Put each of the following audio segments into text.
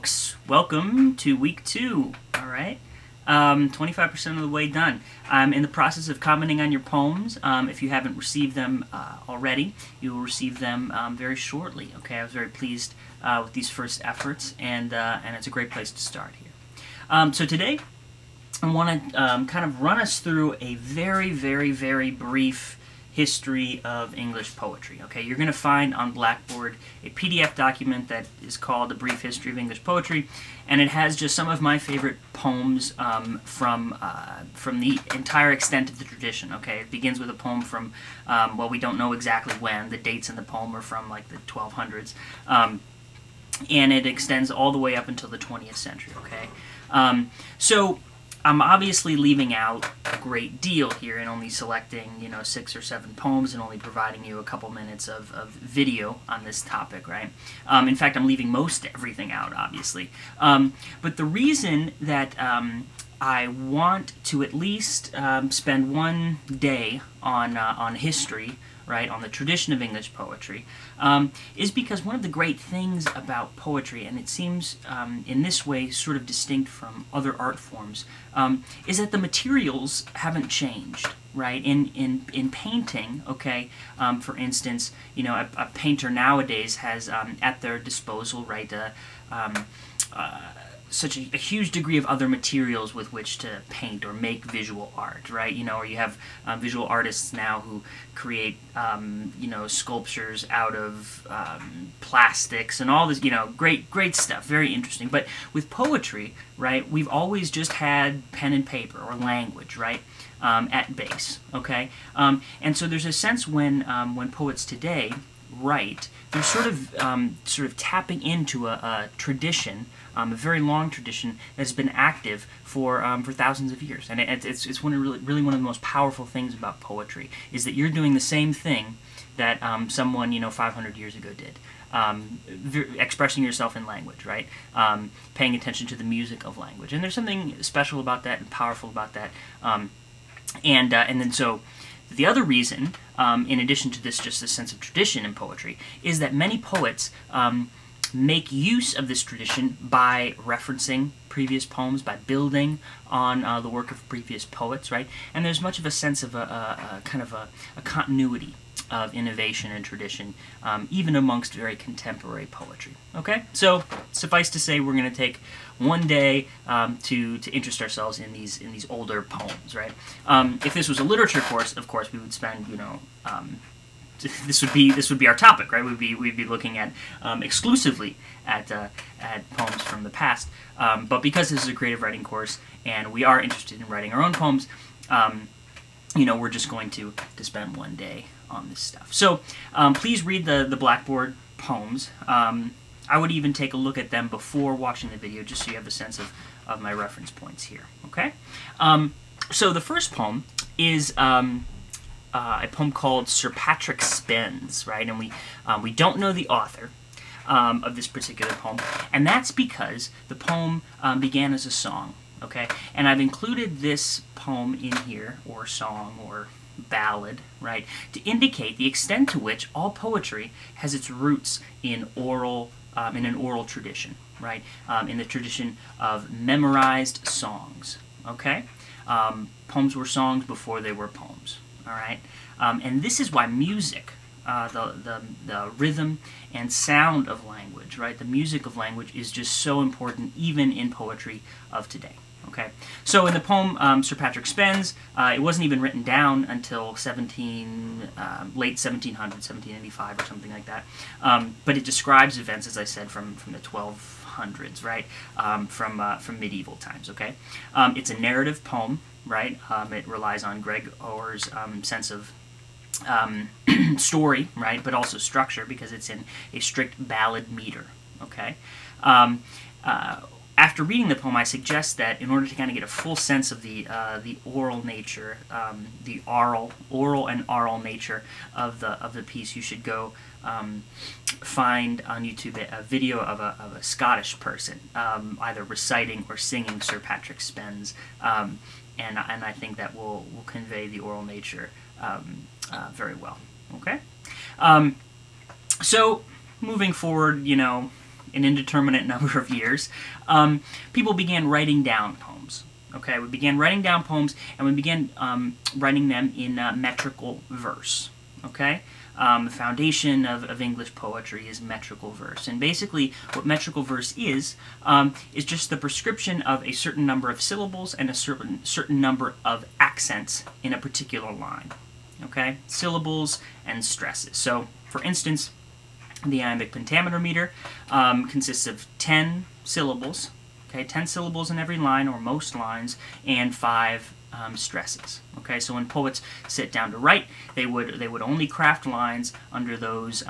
folks. Welcome to week 2. All right, 25% of the way done. I'm in the process of commenting on your poems. If you haven't received them already, you will receive them very shortly. Okay, I was very pleased with these first efforts, and it's a great place to start here. So today, I want to kind of run us through a very brief history of English poetry. Okay, you're going to find on Blackboard a PDF document that is called A Brief History of English Poetry, and it has just some of my favorite poems from the entire extent of the tradition. Okay, it begins with a poem from, well, we don't know exactly when. The dates in the poem are from like the 1200s, and it extends all the way up until the 20th century. Okay, so I'm obviously leaving out a great deal here and only selecting, 6 or 7 poems and only providing you a couple minutes of video on this topic, right? In fact, I'm leaving most everything out, obviously. But the reason that I want to at least spend one day on history, right, on the tradition of English poetry, is because one of the great things about poetry, and it seems in this way sort of distinct from other art forms, is that the materials haven't changed, right? In painting, okay, for instance, a painter nowadays has at their disposal, right, such a huge degree of other materials with which to paint or make visual art, right? Or you have visual artists now who create, sculptures out of plastics and all this, great stuff, very interesting. But with poetry, right, we've always just had pen and paper or language, right, at base, okay? And so there's a sense when poets today write, they're sort of tapping into a tradition, a very long tradition that's been active for thousands of years, and it's really one of the most powerful things about poetry is that you're doing the same thing that someone 500 years ago did, expressing yourself in language, right? Paying attention to the music of language, and there's something special about that and powerful about that, and then so. The other reason, in addition to this just a sense of tradition in poetry, is that many poets make use of this tradition by referencing previous poems, by building on the work of previous poets, right? And there's much of a sense of a kind of a continuity of innovation and tradition, even amongst very contemporary poetry. Okay, so suffice to say, we're going to take one day to interest ourselves in these older poems, right? If this was a literature course, of course, we would spend this would be our topic, right? We'd be looking at exclusively at poems from the past. But because this is a creative writing course and we are interested in writing our own poems, we're just going to spend one day on this stuff. So please read the Blackboard poems. I would even take a look at them before watching the video, just so you have a sense of my reference points here. Okay. So the first poem is a poem called Sir Patrick Spens, right? And we don't know the author of this particular poem, and that's because the poem began as a song, okay? And I've included this poem in here, or song, or ballad, right, to indicate the extent to which all poetry has its roots in an oral tradition, right? In the tradition of memorized songs, okay? Poems were songs before they were poems. All right, and this is why music, the rhythm and sound of language, right, the music of language is just so important even in poetry of today. Okay, so in the poem Sir Patrick Spens, it wasn't even written down until late 1700s, 1785 or something like that, but it describes events, as I said, from the 1200s, right, from medieval times. Okay, it's a narrative poem. Right, it relies on Greg Orr's sense of story, right, but also structure, because it's in a strict ballad meter. Okay, after reading the poem, I suggest that in order to kind of get a full sense of the oral nature, the oral and aural nature of the piece, you should go find on YouTube a video of a Scottish person either reciting or singing Sir Patrick Spens. And I think that will convey the oral nature very well. Okay, so moving forward, an indeterminate number of years, people began writing down poems. Okay, we began writing down poems, and we began writing them in metrical verse. Okay, the foundation of English poetry is metrical verse, and basically what metrical verse is just the prescription of a certain number of syllables and a certain number of accents in a particular line. Okay, syllables and stresses. So, for instance, the iambic pentameter meter consists of 10 syllables. Okay, 10 syllables in every line, or most lines, and 5 stresses. Okay, so when poets sit down to write, they would only craft lines under those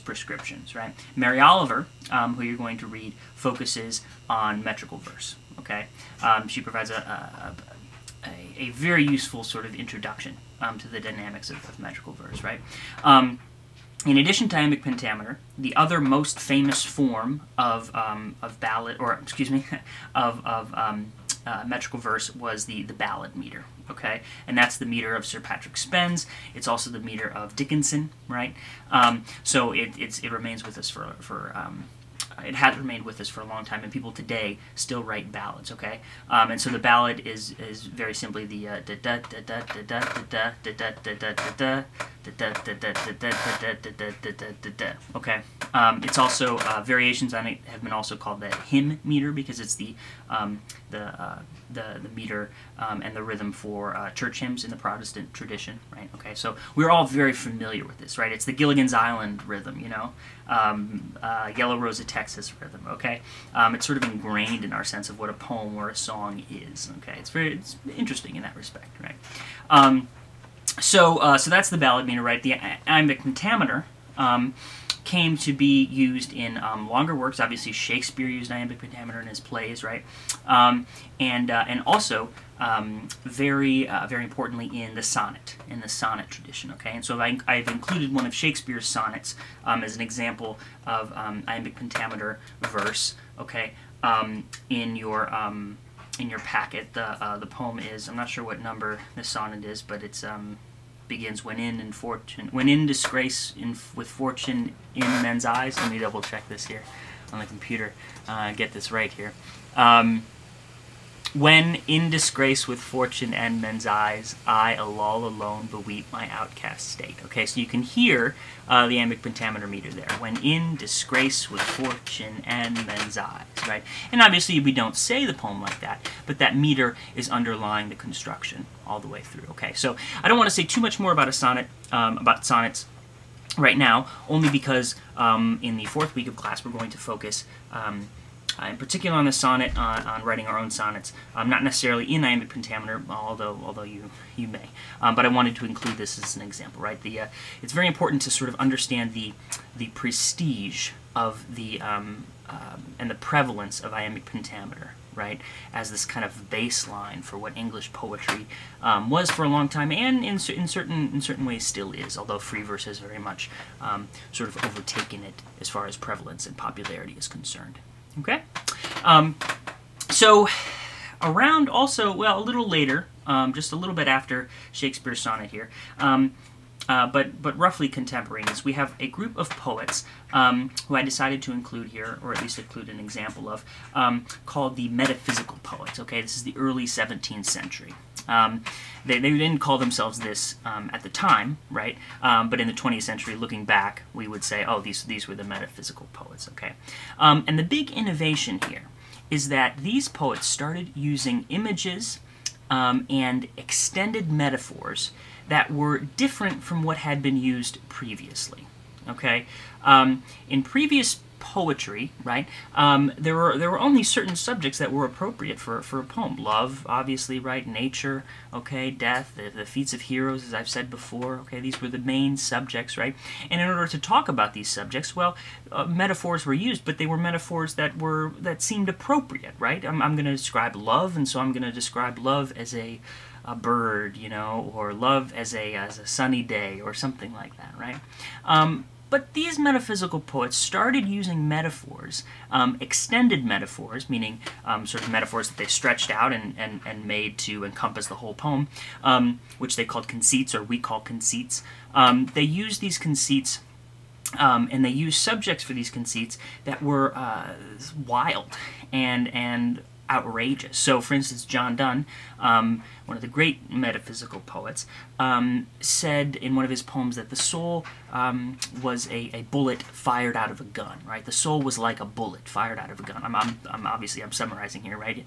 prescriptions. Right. Mary Oliver, who you're going to read, focuses on metrical verse. Okay, she provides a very useful sort of introduction to the dynamics of metrical verse. Right. In addition to iambic pentameter, the other most famous form of ballad, or excuse me, of metrical verse was the ballad meter. Okay, and that's the meter of Sir Patrick Spens. It's also the meter of Dickinson, right? So it remains with us for it has remained with us for a long time, and people today still write ballads. Okay, and so the ballad is very simply the da da da da da da da da da da da da. Okay, it's also variations on it have been also called the hymn meter, because it's the meter and the rhythm for church hymns in the Protestant tradition, right? Okay, so we're all very familiar with this, right? It's the Gilligan's Island rhythm, you know, Yellow Rose of Texas rhythm. Okay, it's sort of ingrained in our sense of what a poem or a song is. Okay, it's interesting in that respect, right? So that's the ballad meter, right? The iambic pentameter came to be used in longer works. Obviously, Shakespeare used iambic pentameter in his plays, right? And also very importantly in the sonnet tradition. Okay, and so I've included one of Shakespeare's sonnets as an example of iambic pentameter verse. Okay, in your packet. The poem is, I'm not sure what number the sonnet is, but it's begins when in disgrace with fortune in men's eyes. Let me double check this here on the computer. Get this right here. When in disgrace with fortune and men's eyes, I, a lull alone, beweep my outcast state. Okay, so you can hear the iambic pentameter meter there. When in disgrace with fortune and men's eyes, right? And obviously we don't say the poem like that, but that meter is underlying the construction all the way through. Okay, so I don't want to say too much more about a sonnet, about sonnets right now, only because in the fourth week of class we're going to focus in particular on the sonnet, on writing our own sonnets, not necessarily in iambic pentameter, although you may. But I wanted to include this as an example, right? It's very important to sort of understand the prestige of the and the prevalence of iambic pentameter, right, as this kind of baseline for what English poetry was for a long time, and in certain ways still is, although free verse has very much sort of overtaken it as far as prevalence and popularity is concerned. Okay, so around also, well, a little later, just a little bit after Shakespeare's sonnet here, but roughly contemporaneous, we have a group of poets who I decided to include here, or at least include an example of, called the metaphysical poets. Okay, this is the early 17th century. They didn't call themselves this at the time, right? But in the 20th century, looking back, we would say, oh, these were the metaphysical poets, okay? And the big innovation here is that these poets started using images and extended metaphors that were different from what had been used previously, okay? In previous poetry, right, there were only certain subjects that were appropriate for a poem. Love, obviously, right, nature, okay, death, the feats of heroes, as I've said before, okay, these were the main subjects, right? And in order to talk about these subjects, well, metaphors were used, but they were metaphors that seemed appropriate, right? I'm going to describe love, and so I'm going to describe love as a bird, you know, or love as a sunny day, or something like that, right? But these metaphysical poets started using metaphors, extended metaphors, meaning sort of metaphors that they stretched out and made to encompass the whole poem, which they called conceits, or we call conceits. They used these conceits And they used subjects for these conceits that were wild and outrageous. So, for instance, John Donne, one of the great metaphysical poets, said in one of his poems that the soul was a bullet fired out of a gun, right? The soul was like a bullet fired out of a gun. I'm obviously I'm summarizing here, right?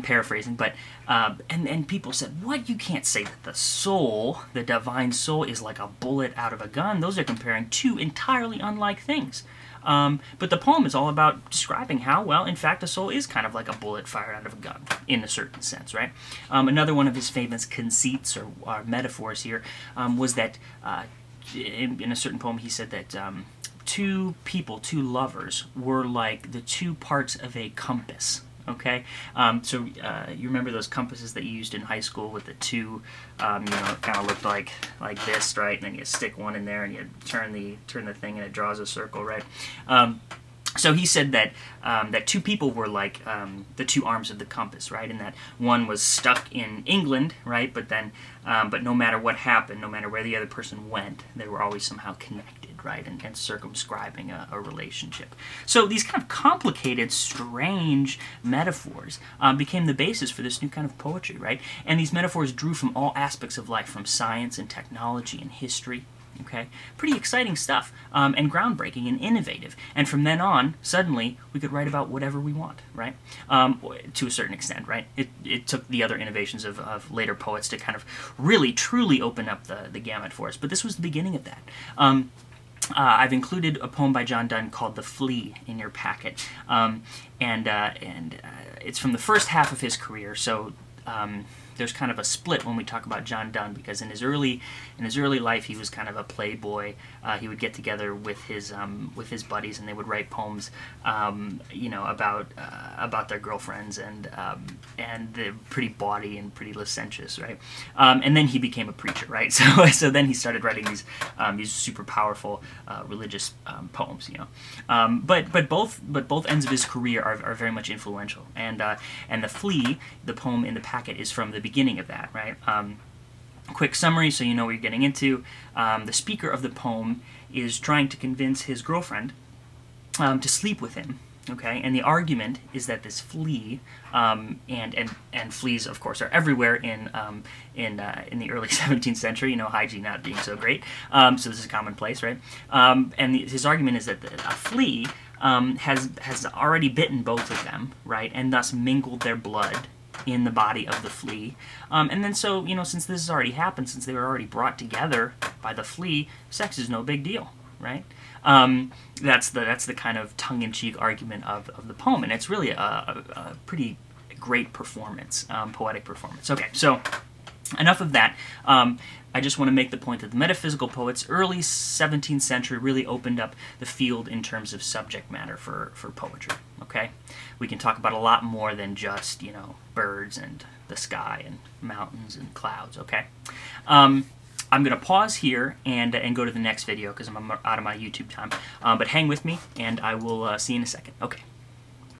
Paraphrasing, but and people said, what? You can't say that the soul, the divine soul, is like a bullet out of a gun. Those are comparing two entirely unlike things. But the poem is all about describing how, well, in fact, a soul is kind of like a bullet fired out of a gun, in a certain sense, right? Another one of his famous conceits or metaphors here was that in a certain poem he said that two people, two lovers, were like the two parts of a compass. Okay, so you remember those compasses that you used in high school with the two, you know, it kind of looked like this, right? And then you stick one in there and you turn the thing and it draws a circle, right? So he said that that two people were like the two arms of the compass, right? And that one was stuck in England, right? But then, but no matter what happened, no matter where the other person went, they were always somehow connected, right? And circumscribing a relationship. So these kind of complicated, strange metaphors became the basis for this new kind of poetry, right? And these metaphors drew from all aspects of life, from science and technology and history. Okay, pretty exciting stuff, and groundbreaking and innovative. And from then on, suddenly, we could write about whatever we want, right? To a certain extent, right? It took the other innovations of later poets to kind of really, truly open up the gamut for us. But this was the beginning of that. I've included a poem by John Donne called "The Flea" in your packet, and it's from the first half of his career. So there's kind of a split when we talk about John Donne, because in his early life he was kind of a playboy. He would get together with his buddies and they would write poems, you know, about their girlfriends, and they're pretty bawdy and pretty licentious, right? And then he became a preacher, right? So then he started writing these super powerful religious poems, you know. But both ends of his career are very much influential, and "The Flea," the poem in the packet, is from the beginning of that, right? Quick summary so you know what you're getting into. The speaker of the poem is trying to convince his girlfriend to sleep with him, okay? And the argument is that this flea, and fleas, of course, are everywhere in the early 17th century, you know, hygiene not being so great, so this is commonplace, right? And his argument is that a flea has already bitten both of them, right? And thus mingled their blood in the body of the flea, and then so, you know, since this has already happened, since they were already brought together by the flea, sex is no big deal, right? That's the kind of tongue-in-cheek argument of the poem, and it's really a pretty great performance, poetic performance. Okay, so enough of that. I just want to make the point that the metaphysical poets, early 17th century, really opened up the field in terms of subject matter for poetry, okay? We can talk about a lot more than just, you know, birds and the sky and mountains and clouds, okay? I'm going to pause here and go to the next video because I'm out of my YouTube time, but hang with me and I will see you in a second. Okay.